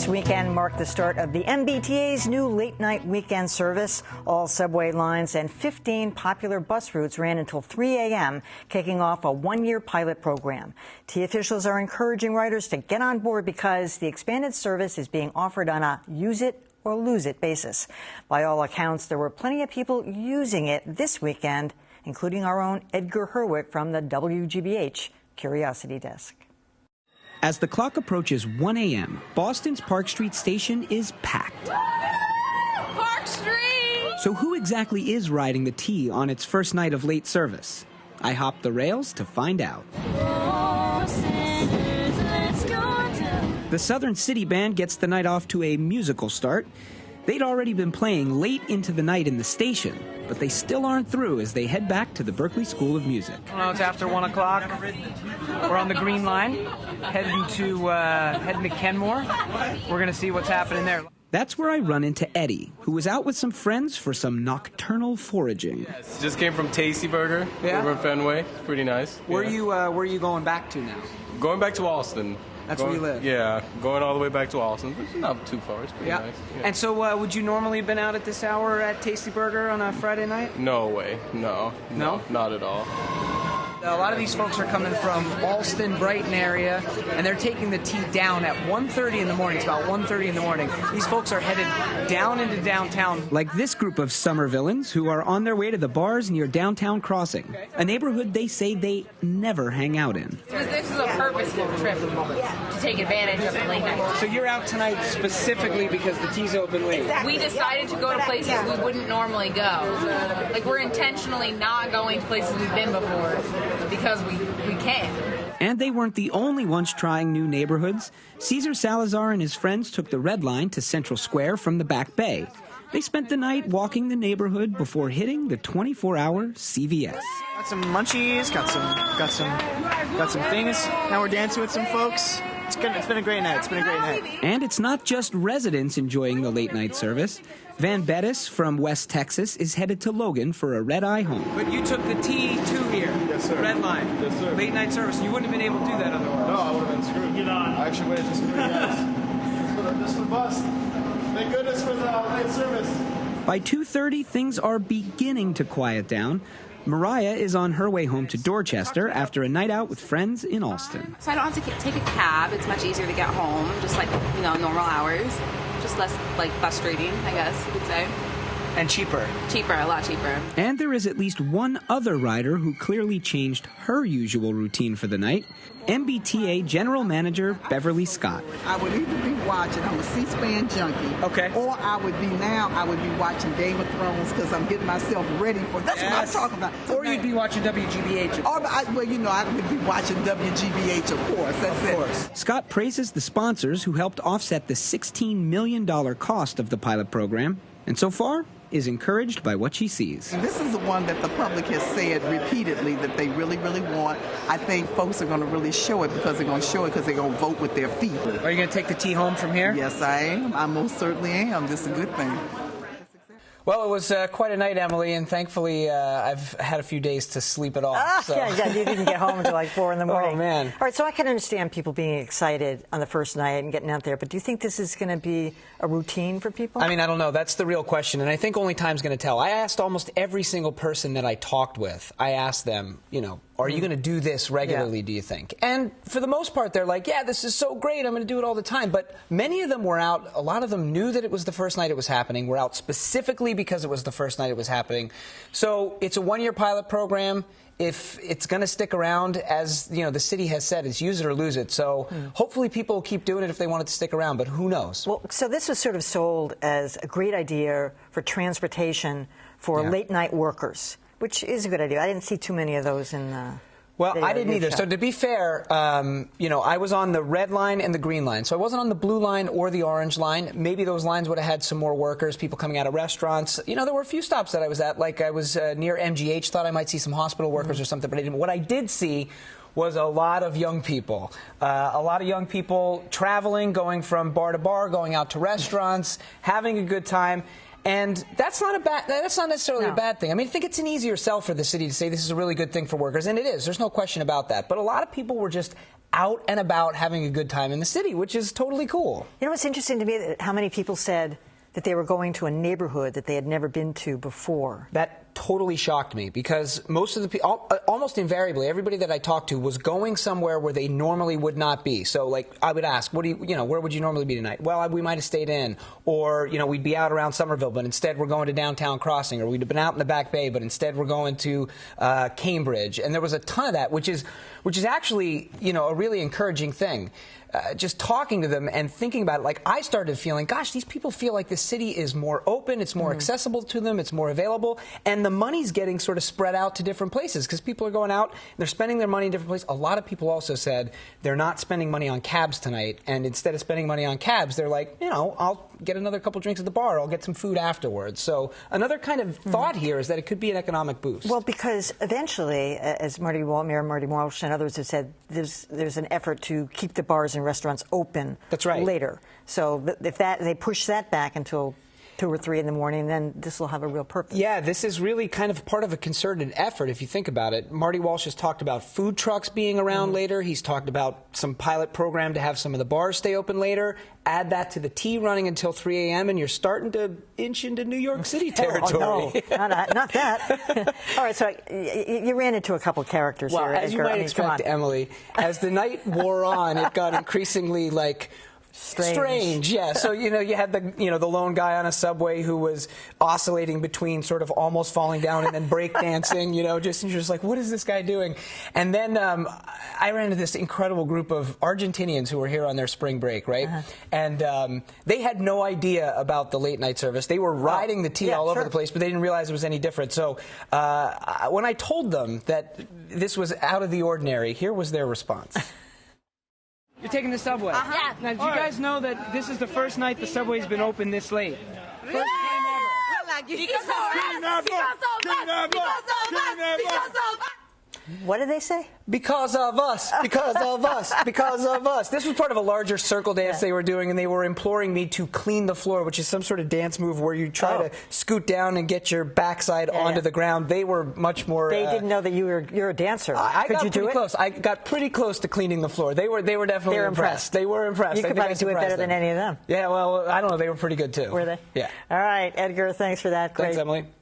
This weekend marked the start of the MBTA's new late-night weekend service. All subway lines and 15 popular bus routes ran until 3 a.m., kicking off a one-year pilot program. T officials are encouraging riders to get on board because the expanded service is being offered on a use-it-or-lose-it basis. By all accounts, there were plenty of people using it this weekend, including our own Edgar Herwick from the WGBH Curiosity Desk. As the clock approaches 1 a.m., Boston's Park Street station is packed. Park Street! So who exactly is riding the T on its first night of late service? I hopped the rails to find out. The Southern City Band gets the night off to a musical start. They'd already been playing late into the night in the station, but they still aren't through as they head back to the Berklee School of Music. Well, it's after 1 o'clock. We're on the Green Line, heading to Kenmore. We're going to see what's happening there. That's where I run into Eddie, who was out with some friends for some nocturnal foraging. Yes, just came from Tasty Burger over in Fenway. Pretty nice. Where are you going back to now? Going back to Alston. That's where you live? Yeah, going all the way back to Alston. It's not too far. It's pretty nice. Yeah. And so would you normally have been out at this hour at Tasty Burger on a Friday night? No way. No? Not at all. A lot of these folks are coming from Alston, Brighton area, and they're taking the T down at 1:30 in the morning. It's about 1:30 in the morning. These folks are headed down into downtown. Like this group of summer villains who are on their way to the bars near Downtown Crossing, a neighborhood they say they never hang out in. This is a purposeful trip to take advantage of the late night. So you're out tonight specifically because the T's open late? We decided to go to places we wouldn't normally go. Like, we're intentionally not going to places we've been before because we can. And they weren't the only ones trying new neighborhoods. Cesar Salazar and his friends took the Red Line to Central Square from the Back Bay. They spent the night walking the neighborhood before hitting the 24-hour CVS. Got some munchies, got some things. Now we're dancing with some folks. It's good. It's been a great night. And it's not just residents enjoying the late night service. Van Bettis from West Texas is headed to Logan for a red-eye home. But you took the T2 here. Yes, sir. Red Line. Yes, sir. Late night service. You wouldn't have been able to do that otherwise. No, I would have been screwed. Get on. I actually waited just for you guys. Just for the bus. Thank goodness for the late service. By 2:30, things are beginning to quiet down. Mariah is on her way home to Dorchester after a night out with friends in Alston. So I don't have to take a cab. It's much easier to get home, just like, normal hours. Just less, frustrating, I guess you could say. And cheaper. Cheaper, a lot cheaper. And there is at least one other rider who clearly changed her usual routine for the night. MBTA General Manager Beverly Scott. I would either be watching, I'm a C-SPAN junkie. Okay. Or I would be watching Game of Thrones because I'm getting myself ready for, that's what I'm talking about. Or you'd be watching WGBH. I would be watching WGBH, of course. That's it. Of course. Scott praises the sponsors who helped offset the $16 million cost of the pilot program. And so far, is encouraged by what she sees. And this is the one that the public has said repeatedly that they really, really want. I think folks are going to really show it because they're going to vote with their feet. Are you going to take the T home from here? Yes, I am. I most certainly am. This is a good thing. Well, it was quite a night, Emily, and thankfully I've had a few days to sleep it off. So. Yeah, you didn't get home until like 4 in the morning. Oh, man. All right, so I can understand people being excited on the first night and getting out there, but do you think this is going to be a routine for people? I mean, I don't know. That's the real question, and I think only time's going to tell. I asked almost every single person that I talked with, I asked them, are you going to do this regularly, do you think? And for the most part, they're like, yeah, this is so great. I'm going to do it all the time. But many of them were out. A lot of them knew that it was the first night it was happening. Were out specifically because it was the first night it was happening. So it's a one-year pilot program. If it's going to stick around, as the city has said, it's use it or lose it. So hopefully people will keep doing it if they want it to stick around, but who knows? Well, so this was sort of sold as a great idea for transportation for late-night workers, which is a good idea. I didn't see too many of those in Well, I didn't either. So to be fair, I was on the red line and the green line. So I wasn't on the blue line or the orange line. Maybe those lines would have had some more workers, people coming out of restaurants. There were a few stops that I was at. Like I was near MGH, thought I might see some hospital workers or something, but I didn't. What I did see was a lot of young people. A lot of young people traveling, going from bar to bar, going out to restaurants, having a good time. And that's not necessarily a bad thing. I mean, I think it's an easier sell for the city to say this is a really good thing for workers, and it is. There's no question about that. But a lot of people were just out and about having a good time in the city, which is totally cool. You know what's interesting to me? How many people said that they were going to a neighborhood that they had never been to before. That totally shocked me because most of the people, almost invariably, everybody that I talked to was going somewhere where they normally would not be. So, like, I would ask, where would you normally be tonight? Well, we might have stayed in, or we'd be out around Somerville, but instead we're going to downtown Crossing, or we'd have been out in the Back Bay, but instead we're going to Cambridge. And there was a ton of that, which is actually a really encouraging thing. Just talking to them and thinking about it, like, I started feeling, gosh, these people feel like the city is more open, it's more accessible to them, it's more available, and the money's getting sort of spread out to different places because people are going out, they're spending their money in different places. A lot of people also said they're not spending money on cabs tonight, and instead of spending money on cabs, they're like, I'll get another couple drinks at the bar, I'll get some food afterwards. So another kind of thought here is that it could be an economic boost. Well, because eventually, as Mayor Marty Walsh and others have said, there's an effort to keep the bars and restaurants open. That's right. Later. So if they push that back until 2 or 3 in the morning, then this will have a real purpose. Yeah, this is really kind of part of a concerted effort, if you think about it. Marty Walsh has talked about food trucks being around later. He's talked about some pilot program to have some of the bars stay open later. Add that to the tea running until 3 a.m., and you're starting to inch into New York City territory. Oh, no, not that. All right, so you ran into a couple characters here, as Edgar. you might expect, Emily, as the night wore on, it got increasingly, like, strange, yeah. So, you had the lone guy on a subway who was oscillating between sort of almost falling down and then breakdancing, you're just like, what is this guy doing? And then I ran into this incredible group of Argentinians who were here on their spring break, right? And they had no idea about the late night service. They were riding the T all over the place, but they didn't realize it was any different. So when I told them that this was out of the ordinary, here was their response. You're taking the subway? Yeah. Now, do you guys know that this is the first night the subway's been open this late? First time ever. What did they say? Because of us, because of us, because of us. This was part of a larger circle dance they were doing, and they were imploring me to clean the floor, which is some sort of dance move where you try to scoot down and get your backside onto the ground. They were much more... They didn't know that you're a dancer. Could you do it? Close. I got pretty close to cleaning the floor. They were definitely impressed. They were impressed. You could probably do it better than any of them. Yeah, well, I don't know. They were pretty good, too. Were they? Yeah. All right, Edgar, thanks for that. Thanks, Emily.